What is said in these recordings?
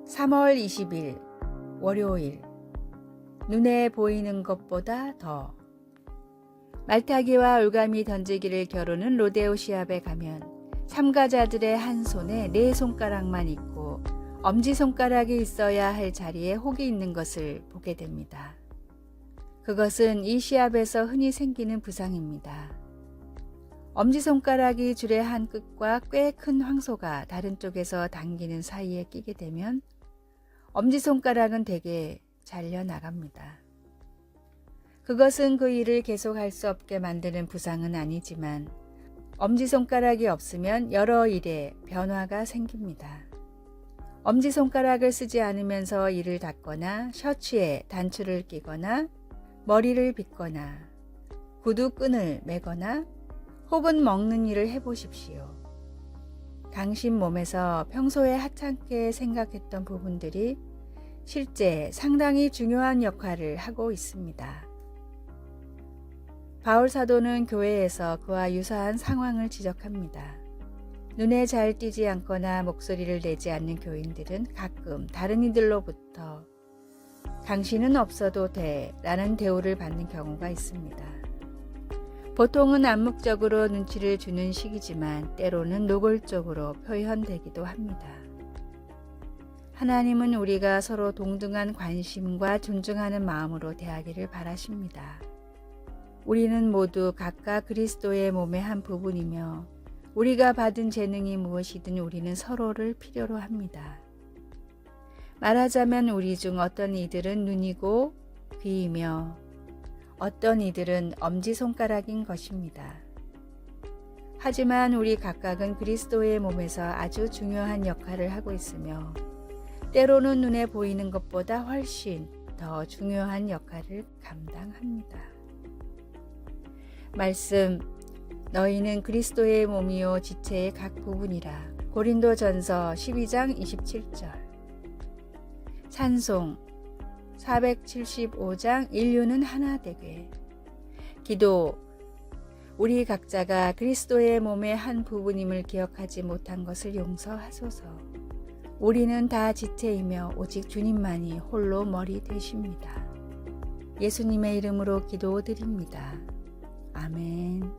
3월 20일 월요일. 눈에 보이는 것보다 더. 말타기와 올가미 던지기를 겨루는 로데오 시합에 가면 참가자들의 한 손에 4손가락만 있고 엄지손가락이 있어야 할 자리에 혹이 있는 것을 보게 됩니다. 그것은 이 시합에서 흔히 생기는 부상입니다. 엄지손가락이 줄의 한 끝과 꽤 큰 황소가 다른 쪽에서 당기는 사이에 끼게 되면 엄지손가락은 대개 잘려 나갑니다. 그것은 그 일을 계속할 수 없게 만드는 부상은 아니지만 엄지손가락이 없으면 여러 일에 변화가 생깁니다. 엄지손가락을 쓰지 않으면서 이를 닦거나 셔츠에 단추를 끼거나 머리를 빗거나 구두끈을 매거나 혹은 먹는 일을 해보십시오. 당신 몸에서 평소에 하찮게 생각했던 부분들이 실제 상당히 중요한 역할을 하고 있습니다. 바울 사도는 교회에서 그와 유사한 상황을 지적합니다. 눈에 잘 띄지 않거나 목소리를 내지 않는 교인들은 가끔 다른 이들로부터 당신은 없어도 돼 라는 대우를 받는 경우가 있습니다. 보통은 암묵적으로 눈치를 주는 식이지만 때로는 노골적으로 표현되기도 합니다. 하나님은 우리가 서로 동등한 관심과 존중하는 마음으로 대하기를 바라십니다. 우리는 모두 각각 그리스도의 몸의 한 부분이며 우리가 받은 재능이 무엇이든 우리는 서로를 필요로 합니다. 말하자면 우리 중 어떤 이들은 눈이고 귀이며 어떤 이들은 엄지손가락인 것입니다. 하지만 우리 각각은 그리스도의 몸에서 아주 중요한 역할을 하고 있으며 때로는 눈에 보이는 것보다 훨씬 더 중요한 역할을 감당합니다. 말씀, 너희는 그리스도의 몸이요 지체의 각 부분이라. 고린도전서 12장 27절. 찬송 475장 인류는 하나 되게. 기도, 우리 각자가 그리스도의 몸의 한 부분임을 기억하지 못한 것을 용서하소서. 우리는 다 지체이며 오직 주님만이 홀로 머리 되십니다. 예수님의 이름으로 기도드립니다. 아멘.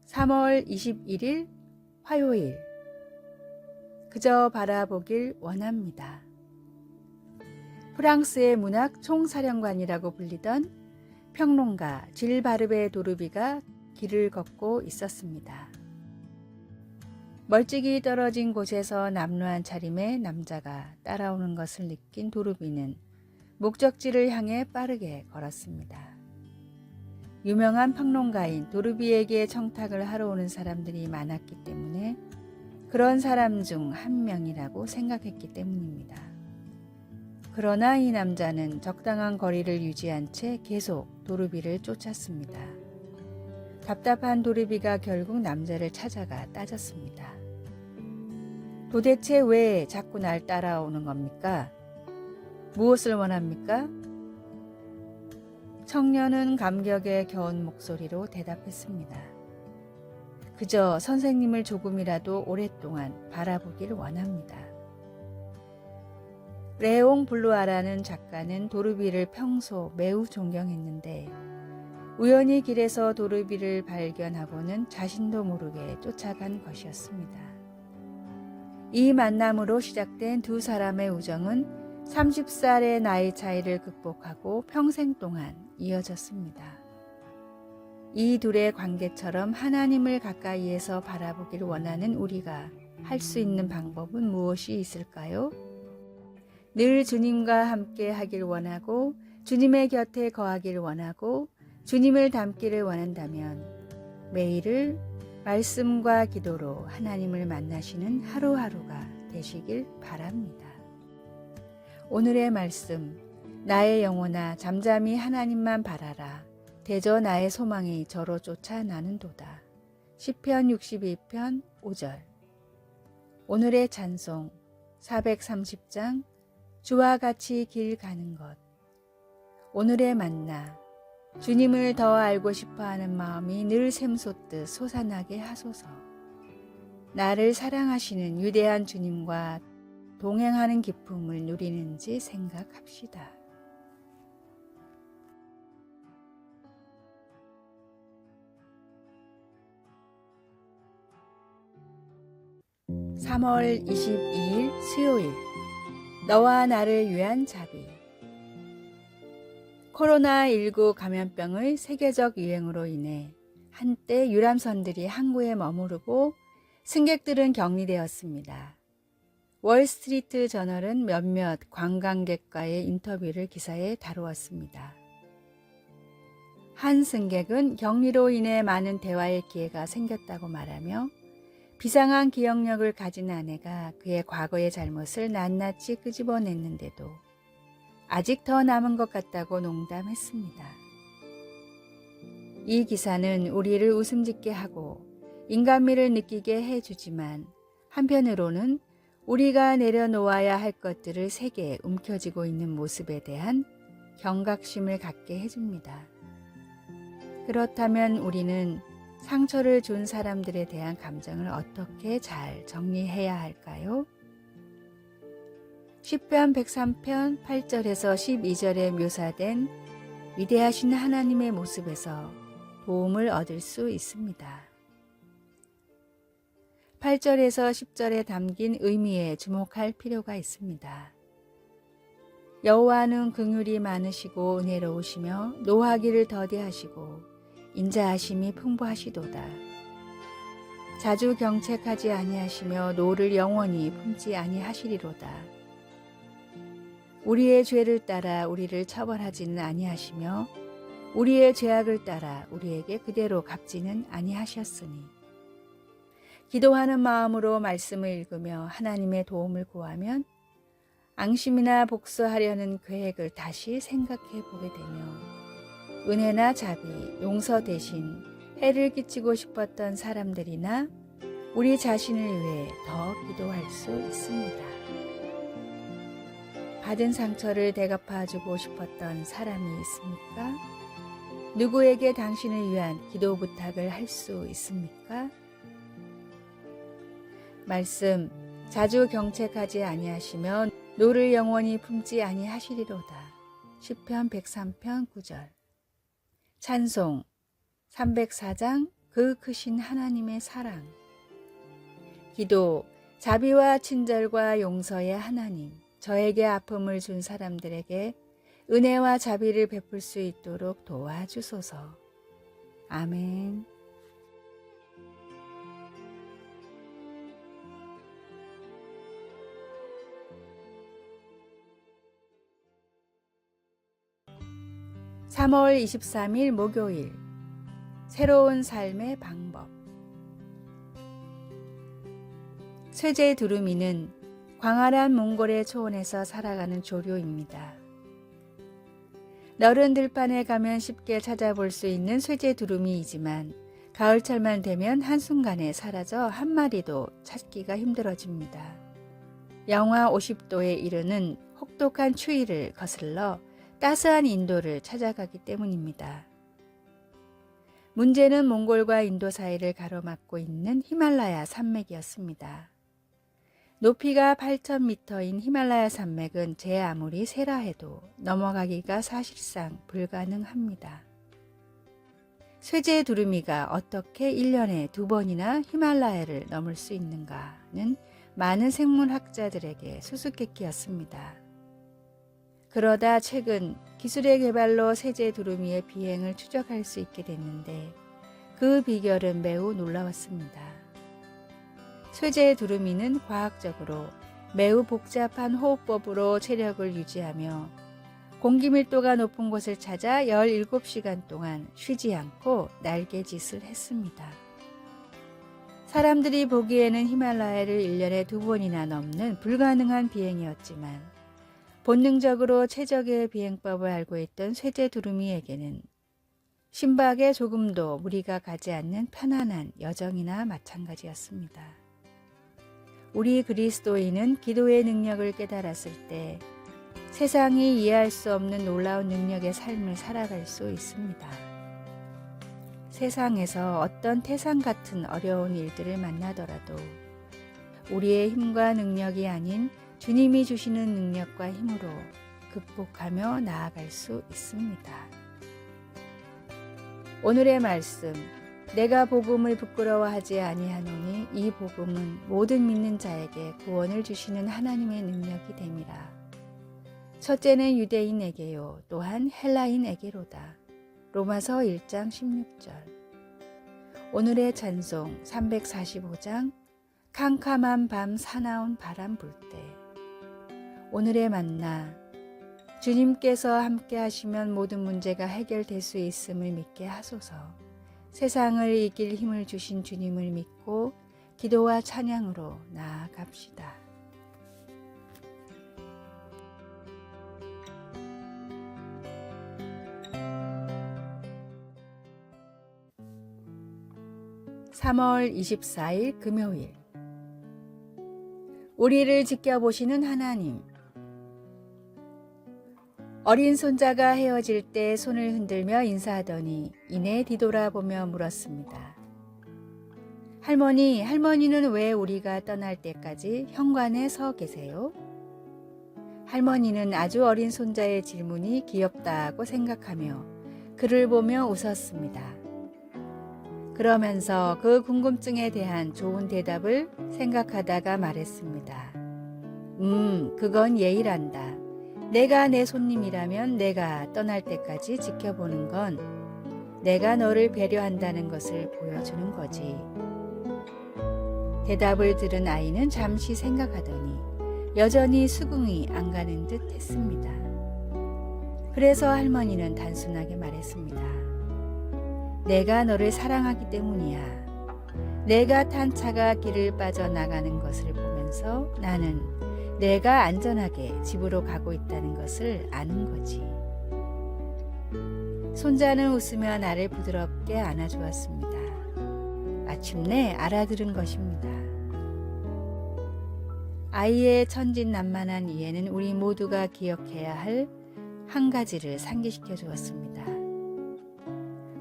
(3월 21일) 화요일. 그저 바라보길 원합니다. 프랑스의 문학 총사령관이라고 불리던 평론가 질 바르베 도르비가 길을 걷고 있었습니다. 멀찍이 떨어진 곳에서 남루한 차림의 남자가 따라오는 것을 느낀 도르비는 목적지를 향해 빠르게 걸었습니다. 유명한 평론가인 도르비에게 청탁을 하러 오는 사람들이 많았기 때문에 그런 사람 중 한 명이라고 생각했기 때문입니다. 그러나 이 남자는 적당한 거리를 유지한 채 계속 도르비를 쫓았습니다. 답답한 도르비가 결국 남자를 찾아가 따졌습니다. 도대체 왜 자꾸 날 따라오는 겁니까? 무엇을 원합니까? 청년은 감격에 겨운 목소리로 대답했습니다. 그저 선생님을 조금이라도 오랫동안 바라보길 원합니다. 레옹 블루아라는 작가는 도르비를 평소 매우 존경했는데 우연히 길에서 도르비를 발견하고는 자신도 모르게 쫓아간 것이었습니다. 이 만남으로 시작된 두 사람의 우정은 30살의 나이 차이를 극복하고 평생 동안 이어졌습니다. 이 둘의 관계처럼 하나님을 가까이에서 바라보길 원하는 우리가 할 수 있는 방법은 무엇이 있을까요? 늘 주님과 함께 하길 원하고 주님의 곁에 거하길 원하고 주님을 닮기를 원한다면 매일을 말씀과 기도로 하나님을 만나시는 하루하루가 되시길 바랍니다. 오늘의 말씀, 나의 영혼아 잠잠히 하나님만 바라라. 대저 나의 소망이 저로 쫓아 나는도다. 시편 62편 5절. 오늘의 찬송 430장 주와 같이 길 가는 것. 오늘의 만나 주님을 더 알고 싶어하는 마음이 늘 샘솟듯 솟아나게 하소서. 나를 사랑하시는 위대한 주님과 동행하는 기쁨을 누리는지 생각합시다. (3월 22일) 수요일, 너와 나를 위한 자비. 코로나19 감염병의 세계적 유행으로 인해 한때 유람선들이 항구에 머무르고 승객들은 격리되었습니다. 월스트리트 저널은 몇몇 관광객과의 인터뷰를 기사에 다루었습니다. 한 승객은 격리로 인해 많은 대화의 기회가 생겼다고 말하며 비상한 기억력을 가진 아내가 그의 과거의 잘못을 낱낱이 끄집어냈는데도 아직 더 남은 것 같다고 농담했습니다. 이 기사는 우리를 웃음짓게 하고 인간미를 느끼게 해주지만 한편으로는 우리가 내려놓아야 할 것들을 세게 움켜쥐고 있는 모습에 대한 경각심을 갖게 해줍니다. 그렇다면 우리는 상처를 준 사람들에 대한 감정을 어떻게 잘 정리해야 할까요? 시편 103편 8절에서 12절에 묘사된 위대하신 하나님의 모습에서 도움을 얻을 수 있습니다. 8절에서 10절에 담긴 의미에 주목할 필요가 있습니다. 여호와는 긍휼이 많으시고 은혜로우시며 노하기를 더디하시고 인자하심이 풍부하시도다. 자주 경책하지 아니하시며 노를 영원히 품지 아니하시리로다. 우리의 죄를 따라 우리를 처벌하지는 아니하시며 우리의 죄악을 따라 우리에게 그대로 갚지는 아니하셨으니. 기도하는 마음으로 말씀을 읽으며 하나님의 도움을 구하면 앙심이나 복수하려는 계획을 다시 생각해 보게 되며 은혜나 자비, 용서 대신 해를 끼치고 싶었던 사람들이나 우리 자신을 위해 더 기도할 수 있습니다. 받은 상처를 대갚아주고 싶었던 사람이 있습니까? 누구에게 당신을 위한 기도 부탁을 할 수 있습니까? 말씀, 자주 경책하지 아니하시며 노를 영원히 품지 아니하시리로다. 시편 103편 9절. 찬송 304장 그 크신 하나님의 사랑. 기도, 자비와 친절과 용서의 하나님, 저에게 아픔을 준 사람들에게 은혜와 자비를 베풀 수 있도록 도와주소서. 아멘. (3월 23일) 목요일, 새로운 삶의 방법. 쇠제 두루미는 광활한 몽골의 초원에서 살아가는 조류입니다. 너른 들판에 가면 쉽게 찾아볼 수 있는 쇠제 두루미이지만 가을철만 되면 한순간에 사라져 한 마리도 찾기가 힘들어집니다. 영하 50도에 이르는 혹독한 추위를 거슬러 따스한 인도를 찾아가기 때문입니다. 문제는 몽골과 인도 사이를 가로막고 있는 히말라야 산맥이었습니다. 높이가 8,000m인 히말라야 산맥은 제 아무리 세라 해도 넘어가기가 사실상 불가능합니다. 쇠제 두루미가 어떻게 1년에 2번이나 히말라야를 넘을 수 있는가는 많은 생물학자들에게 수수께끼였습니다. 그러다 최근 기술의 개발로 쇠제 두루미의 비행을 추적할 수 있게 됐는데 그 비결은 매우 놀라웠습니다. 쇠제 두루미는 과학적으로 매우 복잡한 호흡법으로 체력을 유지하며 공기 밀도가 높은 곳을 찾아 17시간 동안 쉬지 않고 날개짓을 했습니다. 사람들이 보기에는 히말라야를 1년에 2번이나 넘는 불가능한 비행이었지만 본능적으로 최적의 비행법을 알고 있던 쇠제 두루미에게는 심박에 조금도 무리가 가지 않는 편안한 여정이나 마찬가지였습니다. 우리 그리스도인은 기도의 능력을 깨달았을 때 세상이 이해할 수 없는 놀라운 능력의 삶을 살아갈 수 있습니다. 세상에서 어떤 태산 같은 어려운 일들을 만나더라도 우리의 힘과 능력이 아닌 주님이 주시는 능력과 힘으로 극복하며 나아갈 수 있습니다. 오늘의 말씀, 내가 복음을 부끄러워하지 아니하노니 이 복음은 모든 믿는 자에게 구원을 주시는 하나님의 능력이 됨이라. 첫째는 유대인에게요 또한 헬라인에게로다. 로마서 1장 16절. 오늘의 찬송 345장 캄캄한 밤 사나운 바람 불 때. 오늘의 만나, 주님께서 함께 하시면 모든 문제가 해결될 수 있음을 믿게 하소서. 세상을 이길 힘을 주신 주님을 믿고 기도와 찬양으로 나아갑시다. (3월 24일) 금요일. 우리를 지켜보시는 하나님. 어린 손자가 헤어질 때 손을 흔들며 인사하더니 이내 뒤돌아보며 물었습니다. 할머니는 왜 우리가 떠날 때까지 현관에 서 계세요? 할머니는 아주 어린 손자의 질문이 귀엽다고 생각하며 그를 보며 웃었습니다. 그러면서 그 궁금증에 대한 좋은 대답을 생각하다가 말했습니다. 그건 예의란다. 내가 내 손님이라면 내가 떠날 때까지 지켜보는 건 내가 너를 배려한다는 것을 보여주는 거지. 대답을 들은 아이는 잠시 생각하더니 여전히 수긍이 안 가는 듯 했습니다. 그래서 할머니는 단순하게 말했습니다. 내가 너를 사랑하기 때문이야. 내가 탄 차가 길을 빠져나가는 것을 보면서 나는 내가 안전하게 집으로 가고 있다는 것을 아는 거지. 손자는 웃으며 나를 부드럽게 안아주었습니다. 마침내 알아들은 것입니다. 아이의 천진난만한 이해는 우리 모두가 기억해야 할 한 가지를 상기시켜 주었습니다.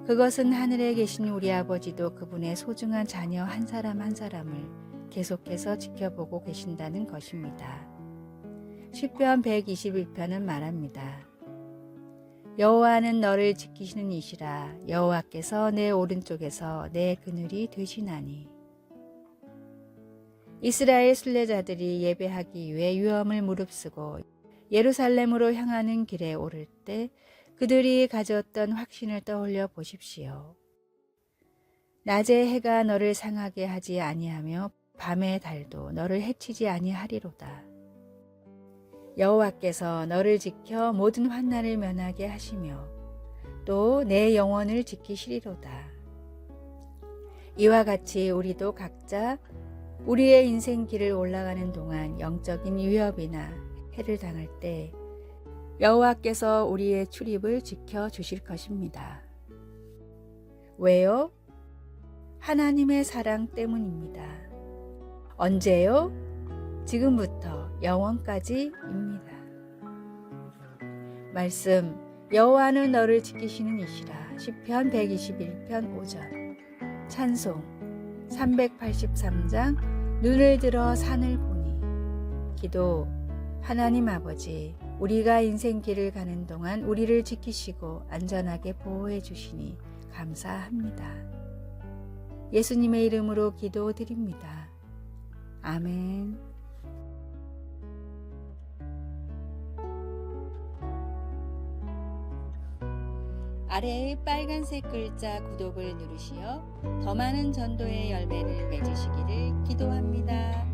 그것은 하늘에 계신 우리 아버지도 그분의 소중한 자녀 한 사람 한 사람을 계속해서 지켜보고 계신다는 것입니다. 시편 121편은 말합니다. 여호와는 너를 지키시는 이시라. 여호와께서 내 오른쪽에서 내 그늘이 되시나니. 이스라엘 순례자들이 예배하기 위해 유엄을 무릅쓰고 예루살렘으로 향하는 길에 오를 때 그들이 가졌던 확신을 떠올려 보십시오. 낮에 해가 너를 상하게 하지 아니하며 밤의 달도 너를 해치지 아니하리로다. 여호와께서 너를 지켜 모든 환난을 면하게 하시며 또 내 영혼을 지키시리로다. 이와 같이 우리도 각자 우리의 인생 길을 올라가는 동안 영적인 위협이나 해를 당할 때 여호와께서 우리의 출입을 지켜주실 것입니다. 왜요? 하나님의 사랑 때문입니다. 언제요? 지금부터 영원까지입니다. 말씀, 여호와는 너를 지키시는 이시라. 시편 121편 5절. 찬송 383장 눈을 들어 산을 보니. 기도, 하나님 아버지, 우리가 인생 길을 가는 동안 우리를 지키시고 안전하게 보호해 주시니 감사합니다. 예수님의 이름으로 기도드립니다. 아멘. 아래의 빨간색 글자 구독을 누르시어 더 많은 전도의 열매를 맺으시기를 기도합니다.